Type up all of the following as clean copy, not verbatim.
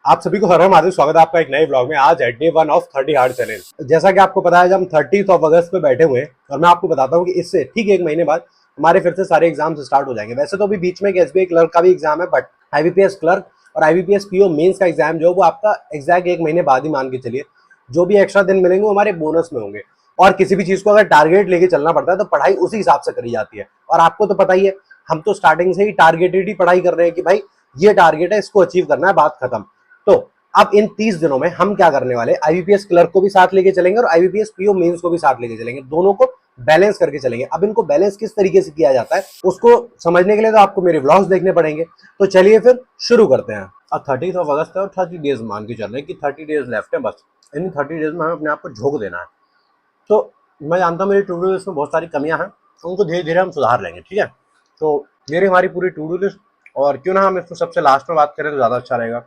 आप सभी को हर हर महादेव, स्वागत है आपका एक नए ब्लॉग में। आज है डे 1 ऑफ 30 हार्ड चैलेंज। जैसा कि आपको पता है, हम 30 अगस्त पे बैठे हुए हैं और मैं आपको बताता हूँ कि इससे ठीक एक महीने बाद हमारे फिर से सारे एग्जाम्स स्टार्ट हो जाएंगे। वैसे तो अभी बीच में एक एसबीआई क्लर्क का भी एग्जाम है, बट आईबीपीएस क्लर्क और आईबीपीएस पीओ मेंस का एग्जाम जो है वो आपका एग्जैक्ट एक महीने बाद ही मान के चलिए। जो भी एक्स्ट्रा दिन मिलेंगे वो हमारे बोनस में होंगे। और किसी भी चीज को अगर टारगेट लेके चलना पड़ता है तो पढ़ाई उसी हिसाब से करी जाती है। और आपको तो पता ही है, हम तो स्टार्टिंग से ही टारगेटेड ही पढ़ाई कर रहे हैं कि भाई ये टारगेट है, इसको अचीव करना है, बात खत्म। तो अब इन 30 दिनों में हम क्या करने वाले, आईबीपीएस क्लर्क को भी साथ लेके चलेंगे और आईबीपीएस पीओ मेंस को भी साथ लेके चलेंगे। दोनों को बैलेंस करके चलेंगे। अब इनको बैलेंस किस तरीके से किया जाता है उसको समझने के लिए तो आपको मेरे व्लॉग्स देखने पड़ेंगे। तो चलिए फिर शुरू करते हैं। अब 30 अगस्त है और 30 डेज मान के चल रहे हैं कि 30 डेज लेफ्ट है बस। इन 30 डेज में हमें अपने आप को झोंक देना है। तो मैं जानता हूँ मेरी टू डू लिस्ट में बहुत सारी कमियां हैं, उनको धीरे धीरे हम सुधार लेंगे, ठीक है। तो ये रही हमारी पूरी टू डू लिस्ट। और क्यों ना हम इसको सबसे लास्ट में बात करें तो ज़्यादा अच्छा रहेगा,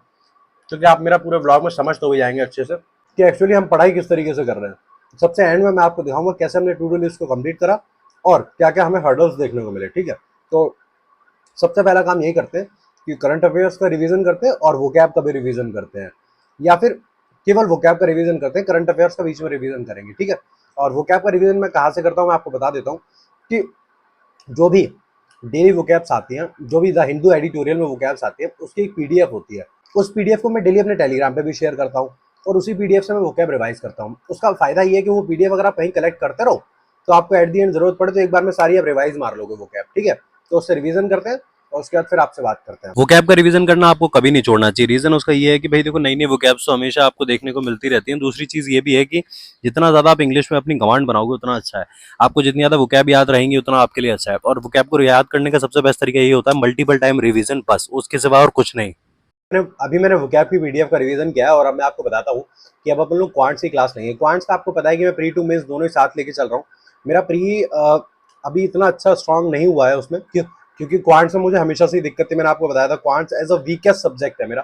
क्योंकि आप मेरा पूरे ब्लॉग में समझ तो भी जाएंगे अच्छे से कि एक्चुअली हम पढ़ाई किस तरीके से कर रहे हैं। सबसे एंड में मैं आपको दिखाऊंगा कैसे हमने टू डू लिस्ट को कंप्लीट करा और क्या क्या हमें हर्डल्स देखने को मिले, ठीक है। तो सबसे पहला काम यही करते हैं कि करंट अफेयर्स का रिवीजन करते हैं और वोकैब का भी रिवीजन करते हैं, या फिर केवल वोकैब का रिवीजन करते हैं, करंट अफेयर्स का बीच में रिवीजन करेंगे, ठीक है। और वोकैब का रिवीजन मैं कहाँ से करता हूँ मैं आपको बता देता हूँ कि जो भी डेली वोकैब्स आती हैं, जो भी द हिंदू एडिटोरियल में वोकैब्स आती है, उसकी एक पीडीएफ होती है। उस पीडीएफ को मैं डेली अपने टेलीग्राम पे भी शेयर करता हूँ और उसी पीडीएफ से मैं वोकैब रिवाइज करता हूँ। उसका फायदा ये है कि वो पीडीएफ अगर आप कहीं कलेक्ट करते रहो तो आपको एट दी एंड जरूरत पड़े तो एक बार में सारी आप रिवाइज मार लोगे वोकैब, ठीक है। तो उससे रिवीजन करते हैं और उसके बाद फिर आपसे बात करते हैं। वोकैब का रिवीजन करना आपको कभी नहीं छोड़ना चाहिए। रीजन उसका ये है कि भाई देखो, नई नई वोकैब्स तो हमेशा आपको देखने को मिलती रहती हैं। दूसरी चीज ये भी है कि जितना ज्यादा आप इंग्लिश में अपनी कमांड बनाओगे उतना अच्छा है। आपको जितनी ज्यादा वोकैब याद रहेंगी उतना आपके लिए अच्छा है। और वोकैब को याद करने का सबसे बेस्ट तरीका ये होता है मल्टीपल टाइम रिवीजन, बस उसके सिवा और कुछ नहीं। मैंने वोकैब की पीडीएफ का रिवीजन किया है और अब मैं आपको बताता हूँ कि अब अपन लोग क्वांट्स की क्लास लेंगे। क्वांट्स का आपको पता है कि मैं प्री टू मेंस दोनों ही साथ लेके चल रहा हूँ। मेरा प्री अभी इतना अच्छा स्ट्रांग नहीं हुआ है उसमें, क्योंकि क्वांट्स में मुझे हमेशा से ही दिक्कत थी। मैंने आपको बताया था quants as a weakest subject है मेरा,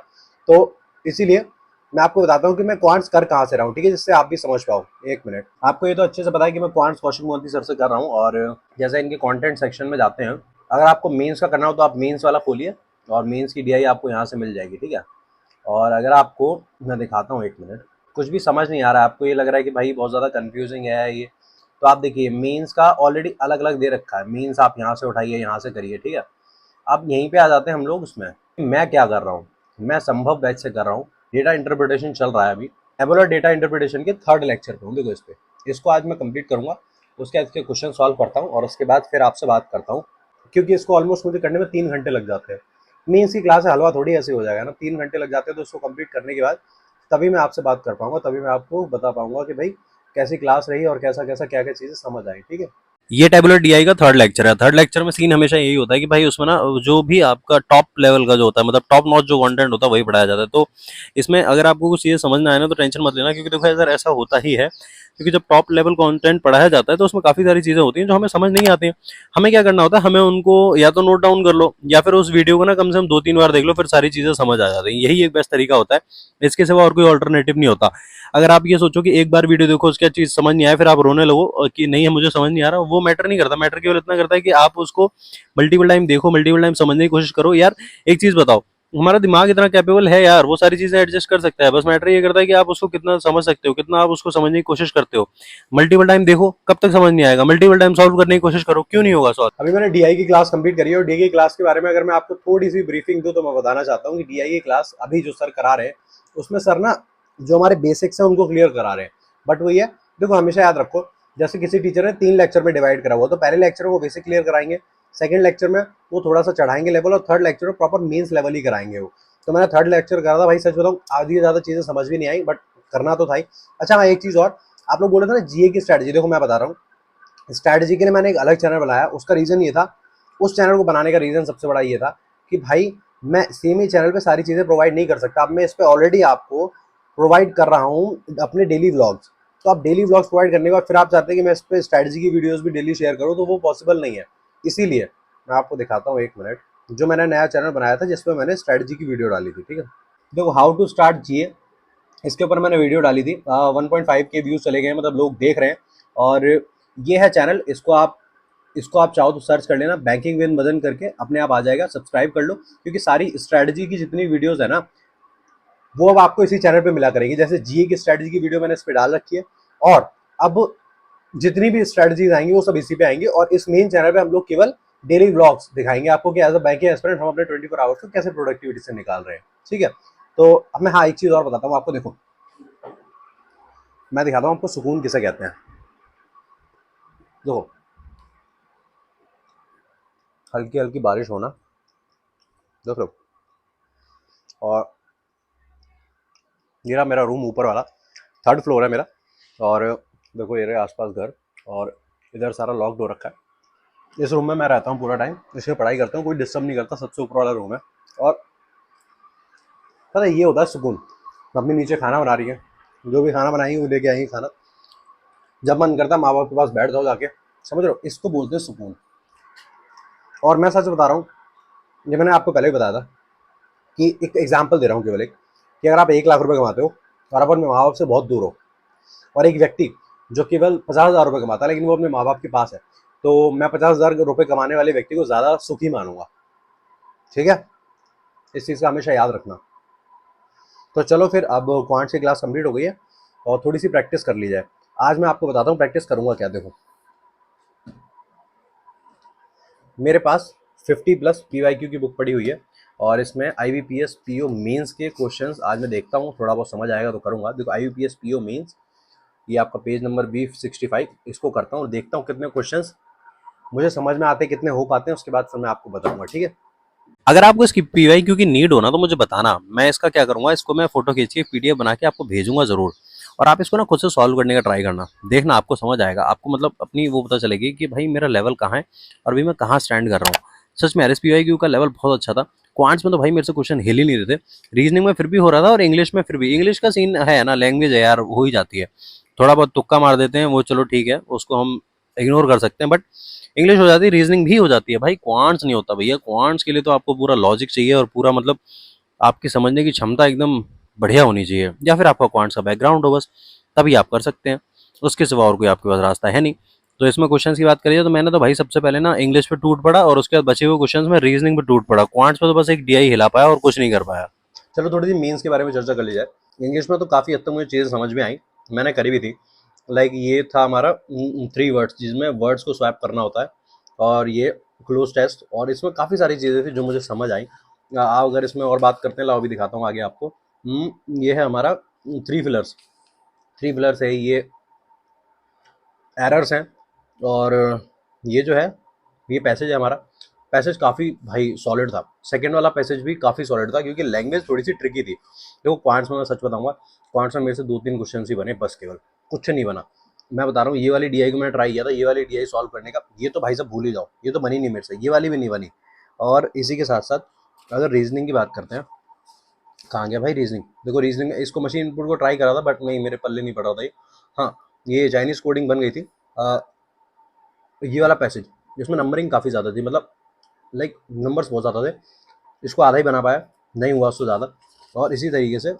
तो इसीलिए मैं आपको बताता हूँ कि मैं क्वांट्स कर कहाँ से रहा हूँ, ठीक है, जिससे आप भी समझ पाओ। एक मिनट, आपको ये तो अच्छे से पता है कि मैं क्वांट्स कौशिक मोहंती सर से कर रहा हूँ। और जैसे इनके कंटेंट सेक्शन में जाते हैं, अगर आपको मेंस का करना हो तो आप मेंस वाला खोलिए और मेंस की डीआई आपको यहाँ से मिल जाएगी, ठीक है। और अगर आपको मैं दिखाता हूँ, एक मिनट, कुछ भी समझ नहीं आ रहा है, आपको ये लग रहा है कि भाई बहुत ज़्यादा कंफ्यूजिंग है ये, तो आप देखिए मेंस का ऑलरेडी अलग अलग दे रखा है। मेंस आप यहाँ से उठाइए, यहाँ से करिए, ठीक है। अब यहीं पे आ जाते हैं हम लोग उसमें। मैं क्या कर रहा हूँ, मैं संभव बैच से कर रहा हूँ। डेटा इंटरप्रिटेशन चल रहा है अभी। एबोलर डेटा इंटरप्रिटेशन के थर्ड लेक्चर पे हूँ। देखो इस पे, इसको आज मैं कंप्लीट करूंगा, उसके बाद इसके क्वेश्चन सॉल्व करता हूँ और उसके बाद फिर आपसे बात करता हूँ, क्योंकि इसको ऑलमोस्ट मुझे करने में 3 घंटे लग जाते हैं। मीन्स की क्लास है, हलवा थोड़ी ऐसे हो जाएगा ना, 3 घंटे लग जाते हैं। तो इसको कंप्लीट करने के बाद तभी मैं आपसे बात कर पाऊंगा, तभी मैं आपको बता पाऊंगा कि भाई कैसी क्लास रही और कैसा कैसा क्या क्या चीज़ें समझ आई, ठीक है। ये टेबुलर डीआई का थर्ड लेक्चर है। थर्ड लेक्चर में सीन हमेशा यही होता है कि भाई उसमें ना जो भी आपका टॉप लेवल का जो होता है, मतलब टॉप नॉच जो कंटेंट होता है वही पढ़ाया जाता है। तो इसमें अगर आपको कुछ चीजें समझ ना आए ना तो टेंशन मत लेना, क्योंकि देखो यार ऐसा होता ही है। क्योंकि जब टॉप लेवल कंटेंट पढ़ाया जाता है तो उसमें काफी सारी चीजें होती हैं जो हमें समझ नहीं आती हैं। हमें क्या करना होता है, हमें उनको या तो नोट डाउन कर लो या फिर उस वीडियो को ना कम से कम 2-3 बार देख लो, फिर सारी चीजें समझ आ जाती हैं। यही एक बेस्ट तरीका होता है, इसके सिवा और कोई ऑल्टरनेटिव नहीं होता। अगर आप ये सोचो कि एक बार वीडियो देखो उसके बाद चीज समझ नहीं आए फिर आप रोने लगो कि नहीं है मुझे समझ नहीं आ रहा, वो मैटर नहीं करता। मैटर केवल इतना करता है कि आप उसको मल्टीपल टाइम देखो, मल्टीपल टाइम समझने की कोशिश करो। यार एक चीज बताओ, हमारा दिमाग इतना कैपेबल है यार, वो सारी चीजें एडजस्ट कर सकता है। बस मैटर ये करता है कि आप उसको कितना समझ सकते हो, कितना आप उसको समझने की कोशिश करते हो। मल्टीपल टाइम देखो, कब तक समझ नहीं आएगा? मल्टीपल टाइम सॉल्व करने की कोशिश करो, क्यों नहीं होगा सॉल्व? अभी मैंने डीआई की क्लास कंप्लीट करी है और डीआई की क्लास के बारे में अगर मैं आपको थोड़ी सी ब्रीफिंग दूं तो मैं बताना चाहता हूँ कि डीआई की क्लास अभी जो सर करा रहे हैं उसमें सर ना जो हमारे बेसिक्स हैं उनको क्लियर करा रहे हैं। बट वो ये, देखो हमेशा याद रखो, जैसे किसी टीचर ने 3 लेक्चर में डिवाइड करा हुआ तो पहले लेक्चर में वो बेसिक क्लियर कराएंगे, सेकंड लेक्चर में वो थोड़ा सा चढ़ाएंगे लेवल, और थर्ड लेक्चर में प्रॉपर मेंस लेवल ही कराएंगे वो। तो मैंने थर्ड लेक्चर करा था भाई, सच बताऊँ आधी ज़्यादा चीज़ें समझ भी नहीं आई, बट करना तो था ही। अच्छा हाँ, एक चीज़ और, आप लोग बोले थे ना जीए की स्ट्रैटेजी, देखो मैं बता रहा हूँ। स्ट्रैटेजी के लिए मैंने एक अलग चैनल बनाया, उसका रीज़न ये था, उस चैनल को बनाने का रीज़न सबसे बड़ा ये था कि भाई मैं सेम ही चैनल पे सारी चीज़ें प्रोवाइड नहीं कर सकता। अब मैं इस पे ऑलरेडी आपको प्रोवाइड कर रहा हूँ अपने डेली व्लॉग्स। तो आप डेली व्लॉग्स प्रोवाइड करने के बाद फिर आप चाहते हैं कि मैं इस पे स्ट्रैटेजी की वीडियोस भी डेली शेयर करूँ, तो वो पॉसिबल नहीं है। इसीलिए मैं आपको दिखाता हूँ, एक मिनट, जो मैंने नया चैनल बनाया था जिसपे मैंने स्ट्रैटेजी की वीडियो डाली थी, ठीक है। देखो हाउ टू स्टार्ट जीए, इसके ऊपर मैंने वीडियो डाली थी। 1.5 के व्यूज़ चले गए, मतलब लोग देख रहे हैं। और ये है चैनल, इसको आप चाहो तो सर्च कर लेना, बैंकिंग विद मदन करके अपने आप आ जाएगा, सब्सक्राइब कर लो। क्योंकि सारी स्ट्रैटेजी की जितनी वीडियोस है ना, वो अब आपको इसी चैनल पे मिला करेगी। जैसे जीए की स्ट्रेटजी की वीडियो मैंने इस पे डाल रखी है, और अब जितनी भी स्ट्रेटजीज आएंगी वो सब इसी पे आएंगी। और इस मेन चैनल पे हम लोग केवल डेली व्लॉग्स दिखाएंगे आपको कि एज अ बैंकिंग एस्पिरेंट हम अपने 24 आवर्स को कैसे प्रोडक्टिविटी से निकाल रहे हैं, ठीक है। तो अब मैं हाँ एक चीज और बताता हूँ आपको। देखो मैं दिखाता हूँ आपको सुकून किसे कहते हैं। देखो हल्की हल्की बारिश होना, देख लो, और ये रहा मेरा रूम ऊपर वाला, 3rd फ्लोर है मेरा। और देखो ये रहे आसपास घर, और इधर सारा लॉक डोर रखा है। इस रूम में मैं रहता हूँ पूरा टाइम, इसमें पढ़ाई करता हूँ, कोई डिस्टर्ब नहीं करता, सबसे ऊपर वाला रूम है। और पता है ये होता है सुकून। मम्मी नीचे खाना बना रही है, जो भी खाना बनाएंगी वो लेके आएंगी खाना, जब मन करता है माँ बाप के पास बैठ जाओ जाके, समझ रहे हो, इसको बोलते हैं सुकून। और मैं सच बता रहा हूँ, ये मैंने आपको पहले ही बताया था कि एक एग्जाम्पल दे रहा हूँ केवल एक, कि अगर आप 1 लाख रुपए कमाते हो और अपन माँ बाप से बहुत दूर हो, और एक व्यक्ति जो केवल 50,000 रुपये कमाता है लेकिन वो अपने माँ बाप के पास है, तो मैं 50,000 रुपये कमाने वाले व्यक्ति को ज़्यादा सुखी मानूंगा, ठीक है। इस चीज़ का हमेशा याद रखना। तो चलो फिर, अब क्वांट्स की क्लास कंप्लीट हो गई है और थोड़ी सी प्रैक्टिस कर ली जाए। आज मैं आपको बताता हूँ प्रैक्टिस करूंगा क्या। देखो मेरे पास 50+ PYQ की बुक पड़ी हुई है, और इसमें IBPS PO मेंस के क्वेश्चंस आज मैं देखता हूँ, थोड़ा बहुत समझ आएगा तो करूँगा। देखो IBPS PO मेंस, ये आपका पेज नंबर B65, इसको करता हूँ और देखता हूँ कितने क्वेश्चंस मुझे समझ में आते हैं, कितने हो पाते हैं, उसके बाद फिर मैं आपको बताऊंगा, ठीक है। अगर आपको इसकी पीवाईक्यू की नीड हो ना तो मुझे बताना, मैं इसका क्या करूंगा, इसको मैं फोटो खींच के पीडीएफ बना के आपको भेजूंगा जरूर। और आप इसको ना खुद से सॉल्व करने का ट्राई करना, देखना आपको समझ आएगा, आपको मतलब अपनी वो पता चलेगी कि भाई मेरा लेवल कहाँ है और अभी मैं कहाँ स्टैंड कर रहा हूँ। सच में RSPYQ का लेवल बहुत अच्छा था। क्वांट्स में तो भाई मेरे से क्वेश्चन हिल ही नहीं रहे थे, रीजनिंग में फिर भी हो रहा था, और इंग्लिश में फिर भी, इंग्लिश का सीन है ना, लैंग्वेज है यार, हो ही जाती है, थोड़ा बहुत तुक्का मार देते हैं वो, चलो ठीक है, उसको हम इग्नोर कर सकते हैं, बट इंग्लिश हो जाती है, रीजनिंग भी हो जाती है भाई, क्वांट्स नहीं होता भैया। क्वांट्स के लिए तो आपको पूरा लॉजिक चाहिए और पूरा मतलब आपकी समझने की क्षमता एकदम बढ़िया होनी चाहिए, या फिर आपका क्वांट्स का बैकग्राउंड हो बस, तभी आप कर सकते हैं। उसके सिवा और कोई आपके पास रास्ता है नहीं। तो इसमें क्वेश्चंस की बात करिए तो मैंने तो भाई सबसे पहले ना इंग्लिश पे टूट पड़ा, और उसके बाद बचे हुए क्वेश्चंस में रीजनिंग पे टूट पड़ा, क्वांट्स पे तो बस एक DI हिला पाया और कुछ नहीं कर पाया। चलो थोड़ी सी मीन्स के बारे में चर्चा कर ली जाए। इंग्लिश में तो काफ़ी हद तक मुझे चीज़ें समझ में आई, मैंने करी भी थी। लाइक ये था हमारा 3 वर्ड्स, जिसमें वर्ड्स को स्वैप करना होता है, और ये क्लोज टेस्ट, और इसमें काफ़ी सारी चीज़ें थी जो मुझे समझ आई। आप अगर इसमें और बात करते हैं, लाओ भी दिखाता हूँ आगे आपको। ये है हमारा 3 फिलर्स। 3 फिलर्स है ये, एरर्स हैं, और ये जो है ये पैसेज है हमारा। पैसेज काफ़ी भाई सॉलिड था, सेकंड वाला पैसेज भी काफ़ी सॉलिड था, क्योंकि लैंग्वेज थोड़ी सी ट्रिकी थी। देखो क्वांट्स में मैं सच बताऊंगा, क्वांट्स में मेरे से 2-3 क्वेश्चन ही बने बस, केवल कुछ नहीं बना। मैं बता रहा हूँ, ये वाली DI को मैंने ट्राई किया था, ये वाली DI सॉल्व करने का, ये तो भाई साहब भूल ही जाओ, ये तो बनी नहीं मेरे से, ये वाली भी नहीं बनी। और इसी के साथ साथ अगर रीजनिंग की बात करते हैं, कहाँ गया भाई रीजनिंग। देखो रीजनिंग, इसको मशीन इनपुट को ट्राई करा था, बट नहीं, मेरे पल्ले नहीं पड़ रहा था ये। हाँ, ये चाइनीज कोडिंग बन गई थी। ये वाला पैसेज जिसमें नंबरिंग काफ़ी ज़्यादा थी, मतलब लाइक नंबर्स बहुत ज़्यादा थे, इसको आधा ही बना पाया, नहीं हुआ उससे ज़्यादा। और इसी तरीके से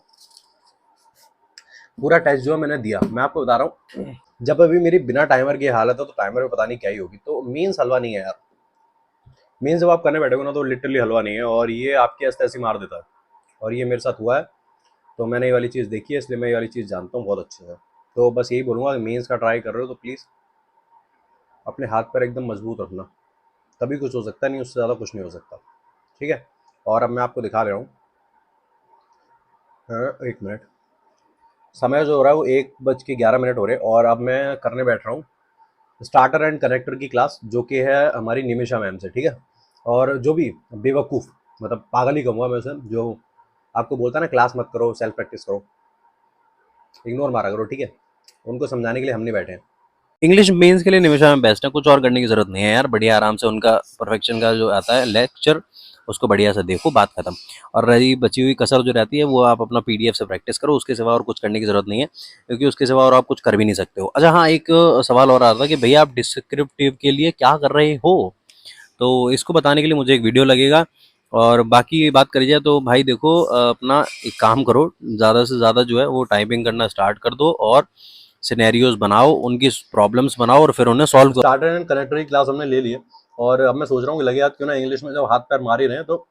पूरा टेस्ट जो है मैंने दिया, मैं आपको बता रहा हूँ, जब अभी मेरी बिना टाइमर की हालत है तो टाइमर में पता नहीं क्या ही होगी। तो मीन्स हलवा नहीं है यार, मीन्स जब आप करने बैठोगे ना तो लिटरली हलवा नहीं है, और ये आपके ऐसे ऐसे मार देता है, और ये मेरे साथ हुआ है। तो मैंने ये वाली चीज़ देखी है, इसलिए मैं ये वाली चीज़ जानता हूँ बहुत अच्छे से। तो बस यही बोलूँगा कि मीन्स का ट्राई कर रहे हो तो प्लीज़ अपने हाथ पर एकदम मजबूत रखना, तभी कुछ हो सकता है, नहीं उससे ज़्यादा कुछ नहीं हो सकता, ठीक है। और अब मैं आपको दिखा रहा हूँ, एक मिनट, समय जो हो रहा है वो 1:11 हो रहे हैं, और अब मैं करने बैठ रहा हूँ स्टार्टर एंड कनेक्टर की क्लास, जो कि है हमारी निमिषा मैम से, ठीक है। और जो भी बेवकूफ़, मतलब पागल ही कहूँगा मैं उसे, जो आपको बोलता है ना क्लास मत करो, सेल्फ प्रैक्टिस करो, इग्नोर मारा करो, ठीक है, उनको समझाने के लिए हम नहीं बैठे हैं। इंग्लिश मेंस के लिए निमिषा में बेस्ट है, कुछ और करने की जरूरत नहीं है यार, बढ़िया आराम से उनका परफेक्शन का जो आता है लेक्चर, उसको बढ़िया से देखो, बात खत्म। और रही बची हुई कसर जो रहती है वो आप अपना PDF से प्रैक्टिस करो, उसके सिवा और कुछ करने की जरूरत नहीं है, क्योंकि उसके सिवा और आप कुछ कर भी नहीं सकते हो। अच्छा हाँ, एक सवाल और आ रहा था कि भैया आप डिस्क्रिप्टिव के लिए क्या कर रहे हो, तो इसको बताने के लिए मुझे एक वीडियो लगेगा। और बाकी बात करी जाए तो भाई देखो, अपना एक काम करो, ज़्यादा से ज़्यादा जो है वो टाइपिंग करना स्टार्ट कर दो, और सिनेरियोज बनाओ, उनकी प्रॉब्लम्स बनाओ और फिर उन्हें सॉल्व करो। स्टार्टर एंड कनेक्टर की क्लास हमने ले ली है, और अब मैं सोच रहा हूँ कि लगे हाथ क्यों ना इंग्लिश में जब हाथ पैर मार ही रहे हैं, तो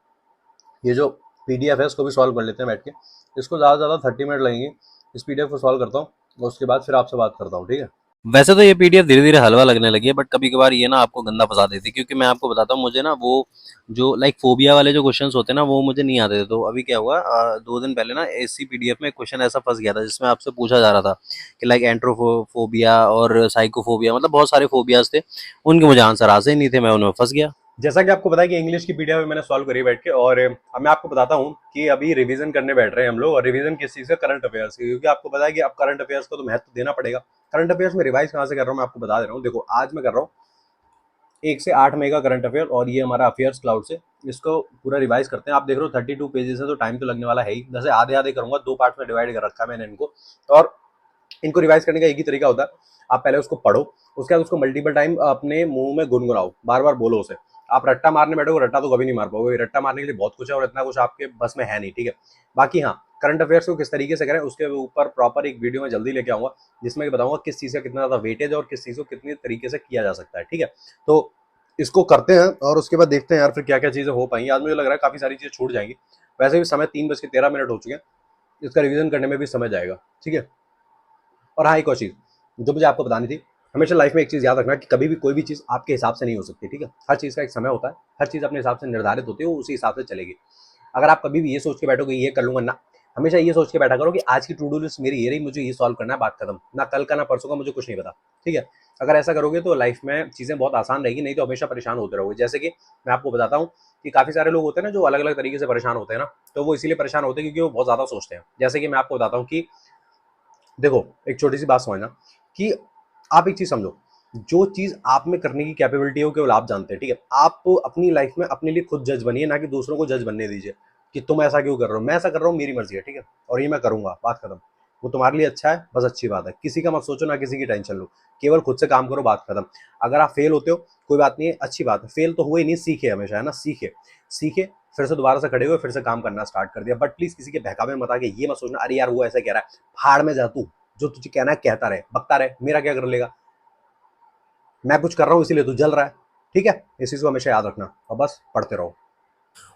ये जो PDF है उसको भी सॉल्व कर लेते हैं बैठ के। इसको ज़्यादा से ज़्यादा 30 मिनट लगेंगे। इस पीडीएफ को सॉल्व करता हूँ और उसके बाद फिर आपसे बात करता हूँ, ठीक है। वैसे तो ये पीडीएफ धीरे-धीरे हलवा लगने लगी है, बट कभी-कभार ये ना आपको गंदा फँसा देती है, क्योंकि मैं आपको बताता हूँ, मुझे ना वो जो लाइक फ़ोबिया वाले जो क्वेश्चन्स होते हैं ना, वो मुझे नहीं आते थे। तो अभी क्या हुआ, 2 दिन पहले ना इसी पीडीएफ में एक क्वेश्चन ऐसा फँस गया था, जिसमें आपसे पूछा जा रहा था कि लाइक एंट्रोफोबिया और साइकोफोबिया, मतलब बहुत सारे फ़ोबियाज़ थे, उनके मुझे आंसर आते ही नहीं थे, मैं उनमें फँस गया। जैसा कि आपको पता है कि इंग्लिश की पीडीएफ मैंने सॉल्व करी बैठ के, और अब मैं आपको बताता हूँ कि अभी रिवीजन करने बैठ रहे हैं हम लोग, और रिवीजन किस चीज़ का, करंट अफेयर्स की, क्योंकि आपको पता है कि अब करंट अफेयर्स को तो महत्व देना पड़ेगा। करंट अफेयर्स में रिवाइज कहाँ से कर रहा हूँ मैं आपको बता दे रहा हूँ। देखो आज मैं कर रहा हूँ 1 से 8 मई का करंट अफेयर, और ये हमारा अफेयर्स क्लाउड से, इसको पूरा रिवाइज करते हैं। आप देख रहे हो 32 पेजेस है, तो टाइम तो लगने वाला है ही। जैसे आधे आधे करूंगा, 2 पार्ट में डिवाइड कर रखा है मैंने इनको। और इनको रिवाइज करने का एक ही तरीका होता है, आप पहले उसको पढ़ो, उसके बाद उसको मल्टीपल टाइम अपने मुंह में गुनगुनाओ, बार बार बोलो उसे। आप रट्टा मारने बैठोगे, रट्टा तो कभी नहीं मार पाओगे, रट्टा मारने के लिए बहुत कुछ है और इतना कुछ आपके बस में है नहीं, ठीक है। बाकी हाँ, करंट अफेयर्स को किस तरीके से करें उसके ऊपर प्रॉपर एक वीडियो में जल्दी लेके आऊंगा, जिसमें कि बताऊंगा किस चीज़ का कितना ज़्यादा वेटेज है और किस चीज़ को कितनी तरीके से किया जा सकता है, ठीक है। तो इसको करते हैं और उसके बाद देखते हैं यार फिर क्या क्या चीज़ें हो पाएंगी। आज मुझे लग रहा है काफ़ी सारी चीज़ें छूट जाएंगी। वैसे भी समय 3:13 हो चुके हैं, इसका रिवीजन करने में भी समय जाएगा, ठीक है। और हाँ, एक और चीज़ जो मुझे आपको बतानी थी, हमेशा लाइफ में एक चीज़ याद रखना कि कभी भी कोई भी चीज़ आपके हिसाब से नहीं हो सकती, ठीक है। हर चीज़ का एक समय होता है, हर चीज़ अपने हिसाब से निर्धारित होती है, वो उसी हिसाब से चलेगी। अगर आप कभी भी ये सोच के बैठोगे ये कर लूंगा ना, हमेशा ये सोच के बैठा करो कि आज की टू डू लिस्ट मेरी ये रही, मुझे ये सॉल्व करना है, बात खत्म। ना कल का ना परसों का, मुझे कुछ नहीं पता, ठीक है। अगर ऐसा करोगे तो लाइफ में चीज़ें बहुत आसान रहेगी, नहीं तो हमेशा परेशान होते रहोगे। जैसे कि मैं आपको बताता हूँ कि काफ़ी सारे लोग होते हैं ना जो अलग अलग तरीके से परेशान होते हैं ना, तो वो इसीलिए परेशान होते हैं क्योंकि वो बहुत ज़्यादा सोचते हैं। जैसे कि मैं आपको बताता हूँ कि देखो, एक छोटी सी बात समझना कि आप एक चीज समझो, जो चीज आप में करने की कैपेबिलिटी हो केवल आप जानते हैं, ठीक है। आप अपनी लाइफ में अपने लिए खुद जज बनिए, ना कि दूसरों को जज बनने दीजिए कि तुम ऐसा क्यों कर रहे हो। मैं ऐसा कर रहा हूँ, मेरी मर्जी है, ठीक है, और ये मैं करूंगा, बात खत्म। वो तुम्हारे लिए अच्छा है, बस अच्छी बात है। किसी का मत सोचो, ना किसी की टेंशन लो, केवल खुद से काम करो, बात खत्म। अगर आप फेल होते हो कोई बात नहीं है, अच्छी बात है, फेल तो हुए नहीं, सीखे हमेशा, है ना, सीखे सीखे, फिर से दोबारा से खड़े हुए, फिर से काम करना स्टार्ट कर दिया। बट प्लीज किसी के बहकावे में मत आके ये मत सोचना अरे यार वो ऐसा कह रहा है, भाड़ में जा तू, जो तुझे कहना है कहता रहे, बकता रहे, मेरा क्या कर लेगा, मैं कुछ कर रहा हूँ इसीलिए तू जल रहा है, ठीक है। इस चीज को हमेशा याद रखना और बस पढ़ते रहो।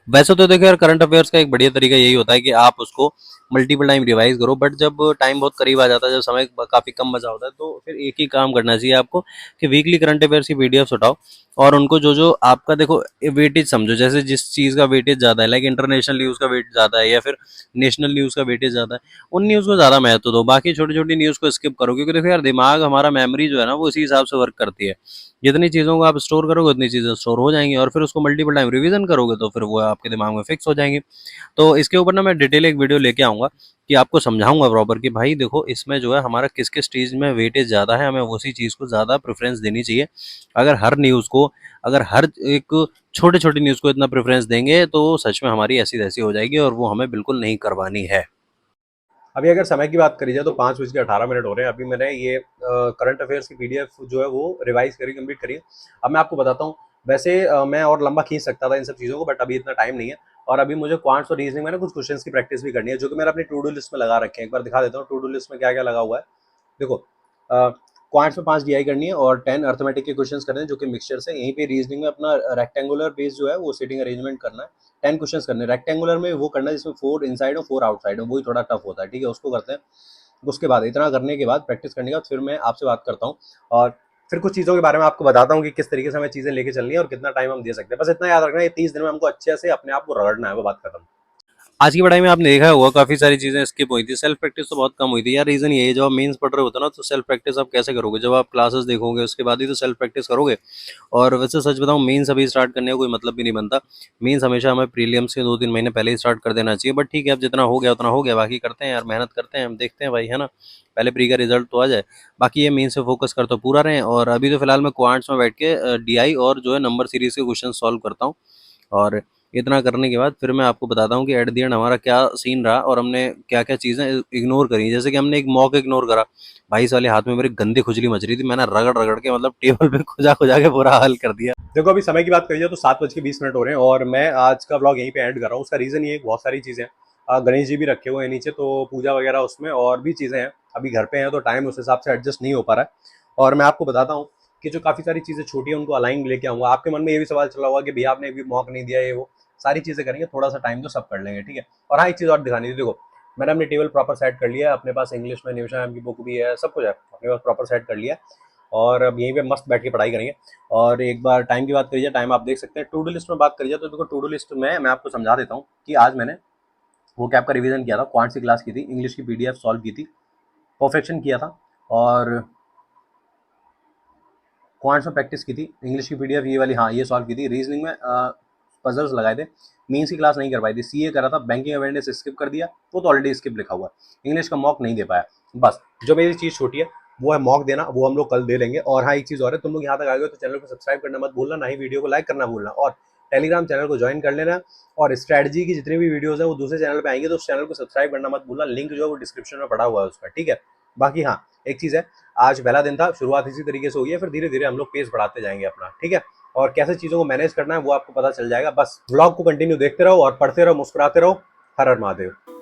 वैसे तो देखो यार, करंट अफेयर्स का एक बढ़िया तरीका यही होता है कि आप उसको मल्टीपल टाइम रिवाइज करो, बट जब टाइम बहुत करीब आ जाता है, जब समय काफी कम बचा होता है, तो फिर एक ही काम करना चाहिए आपको कि वीकली करंट अफेयर्स की पीडीएफ उठाओ और उनको जो जो आपका देखो वेटेज समझो, जैसे जिस चीज का वेटेज ज्यादा है, लाइक इंटरनेशनल न्यूज का वेट ज्यादा है या फिर नेशनल न्यूज का वेटेज ज्यादा है, उन न्यूज को ज्यादा महत्व दो, बाकी छोटी छोटी न्यूज को स्किप करो, क्योंकि देखो यार दिमाग हमारा मेमोरी जो है ना वो इसी हिसाब से वर्क करती है। जितनी चीज़ों को आप स्टोर करोगे उतनी चीज़ें स्टोर हो जाएंगी, और फिर उसको मल्टीपल टाइम रिवीजन करोगे तो फिर वो आपके दिमाग में फिक्स हो जाएंगी। तो इसके ऊपर ना मैं डिटेल एक वीडियो लेके आऊँगा कि आपको समझाऊंगा प्रॉपर कि भाई देखो इसमें जो है हमारा किस किस चीज़ में वेटेज ज़्यादा है, हमें उसी चीज़ को ज़्यादा प्रेफरेंस देनी चाहिए। अगर हर न्यूज़ को, अगर हर एक छोटे छोटे न्यूज़ को इतना प्रेफरेंस देंगे तो सच में हमारी ऐसी तैसी हो जाएगी, और वो हमें बिल्कुल नहीं करवानी है। अभी अगर समय की बात करी जाए तो 5:18 हो रहे हैं। अभी मैंने ये करंट अफेयर्स की पीडीएफ जो है वो रिवाइज करी, कंप्लीट करी है। अब मैं आपको बताता हूँ, वैसे मैं और लंबा खींच सकता था इन सब चीज़ों को, बट अभी इतना टाइम नहीं है। और अभी मुझे क्वांट्स और रीजनिंग में ना कुछ क्वेश्चंस की प्रैक्टिस भी करनी है, जो कि मैंने अपनी टू डू लिस्ट में लगा रखे हैं। एक बार दिखा देता हूँ टू डू लिस्ट में क्या क्या लगा हुआ है। देखो, क्वांट्स में 5 डीआई करनी है और 10 अर्थमेटिक के क्वेश्चंस करने हैं जो कि मिक्सचर से। यहीं पे रीजनिंग में अपना रेक्टेंगुलर बेस जो है वो सीटिंग अरेंजमेंट करना है। 10 क्वेश्चंस करने हैं रेक्टेंगुलर में, वो करना है जिसमें 4 इनसाइड और 4 आउटसाइड हो, वही थोड़ा टफ होता है, ठीक है, उसको करते हैं। उसके बाद इतना करने के बाद, प्रैक्टिस करने के बाद, फिर मैं आपसे बात करता हूँ और फिर कुछ चीज़ों के बारे में आपको बताता हूँ कि किस तरीके से हमें चीज़ें लेके चलनी है और कितना टाइम हम दे सकते हैं। बस इतना याद रखना है, ये 30 दिन में हमको अच्छे से अपने आप को रगड़ना है, वो बात खत्म। आज की पढ़ाई में आपने देखा होगा काफी सारी चीजें स्किप हुई थी, सेल्फ प्रैक्टिस तो बहुत कम हुई थी यार। रीजन ये है, जब आप मेंस पढ़ रहे होते हो ना तो सेल्फ प्रैक्टिस आप कैसे करोगे, जब आप क्लासेस देखोगे उसके बाद ही तो सेल्फ प्रैक्टिस करोगे। और वैसे सच बताऊं, मेंस अभी स्टार्ट करने का कोई मतलब भी नहीं बनता। मेंस हमेशा हमें प्रीलिम्स के 2-3 महीने पहले ही स्टार्ट कर देना चाहिए, बट ठीक है, अब जितना हो गया उतना हो गया, बाकी करते हैं यार, मेहनत करते हैं, हम देखते हैं भाई, है ना। पहले प्री का रिजल्ट तो आ जाए, बाकी ये मेन से फोकस करते पूरा रहें। और अभी तो फिलहाल मैं क्वांट्स में बैठ के डीआई और जो है नंबर सीरीज के क्वेश्चन सॉल्व करता हूँ। और इतना करने के बाद फिर मैं आपको बताता हूँ कि एट द एंड हमारा क्या सीन रहा और हमने क्या क्या चीज़ें इग्नोर करी। जैसे कि हमने एक मॉक इग्नोर करा, भाई साले हाथ में मेरी गंदी खुजली मच रही थी, मैंने रगड़ रगड़ के मतलब टेबल पे खुजा खुजा के बुरा हाल कर दिया। देखो, अभी समय की बात करी जाए तो 7:20 हो रहे हैं और मैं आज का ब्लॉग यहीं पे एंड कर रहा हूँ। उसका रीज़न ये है, बहुत सारी चीज़ें हैं, गणेश जी भी रखे हुए हैं नीचे, तो पूजा वगैरह उसमें और भी चीज़ें हैं। अभी घर पे हैं तो टाइम उस हिसाब से एडजस्ट नहीं हो पा रहा है। और मैं आपको बताता हूँ कि जो काफ़ी सारी चीज़ें छोटी हैं उनको अलाइन लेके आऊँगा। आपके मन में ये भी सवाल चला होगा कि भैया आपने अभी मॉक नहीं दिया, ये वो सारी चीज़ें करेंगे, थोड़ा सा टाइम तो सब कर लेंगे, ठीक है। और हाँ, एक चीज़ और दिखानी थी, देखो मैंने अपनी टेबल प्रॉपर सेट कर लिया है, अपने पास इंग्लिश में निमिषा मैम की बुक भी है, सब कुछ है अपने पास, प्रॉपर सेट कर लिया है। और अब यहीं पे मस्त बैठ के पढ़ाई करेंगे। और एक बार टाइम की बात करी जाए, टाइम आप देख सकते हैं। टू डू लिस्ट में बात करी जाए तो देखो, टू डू लिस्ट में मैं आपको समझा देता हूँ कि आज मैंने वो कैप का रिवीजन किया था, क्वांट्स की क्लास की थी, इंग्लिश की पीडीएफ सॉल्व की थी, परफेक्शन किया था, और क्वांट्स में प्रैक्टिस की थी, इंग्लिश की पीडीएफ ये वाली, हाँ ये सॉल्व की थी, रीजनिंग में पजल्स लगाए थे, मीन्स की क्लास नहीं कर पाई थी, सीए करा था, बैंकिंग अवेयरनेस स्किप कर दिया, वो तो ऑलरेडी स्किप लिखा हुआ है, इंग्लिश का मॉक नहीं दे पाया। बस जो मेरी चीज़ छोटी है वो है मॉक देना, वो हम लोग कल दे लेंगे। और हाँ, एक चीज़ और है, तुम लोग यहाँ तक आ गए तो चैनल को सब्सक्राइब करना मत भूलना, ना ही वीडियो को लाइक करना भूलना, और टेलीग्राम चैनल को ज्वाइन कर लेना। और स्ट्रैटेजी की जितनी भी वीडियोस है वो दूसरे चैनल पे आएंगे, तो उस चैनल को सब्सक्राइब करना मत भूलना, लिंक जो है वो डिस्क्रिप्शन में पड़ा हुआ है उसका, ठीक है। बाकी हाँ, एक चीज़ है, आज पहला दिन था, शुरुआत इसी तरीके से हुई है, फिर धीरे धीरे हम लोग पेस बढ़ाते जाएंगे अपना, ठीक है। और कैसे चीज़ों को मैनेज करना है वो आपको पता चल जाएगा। बस व्लॉग को कंटिन्यू देखते रहो और पढ़ते रहो, मुस्कुराते रहो। हर हर महादेव।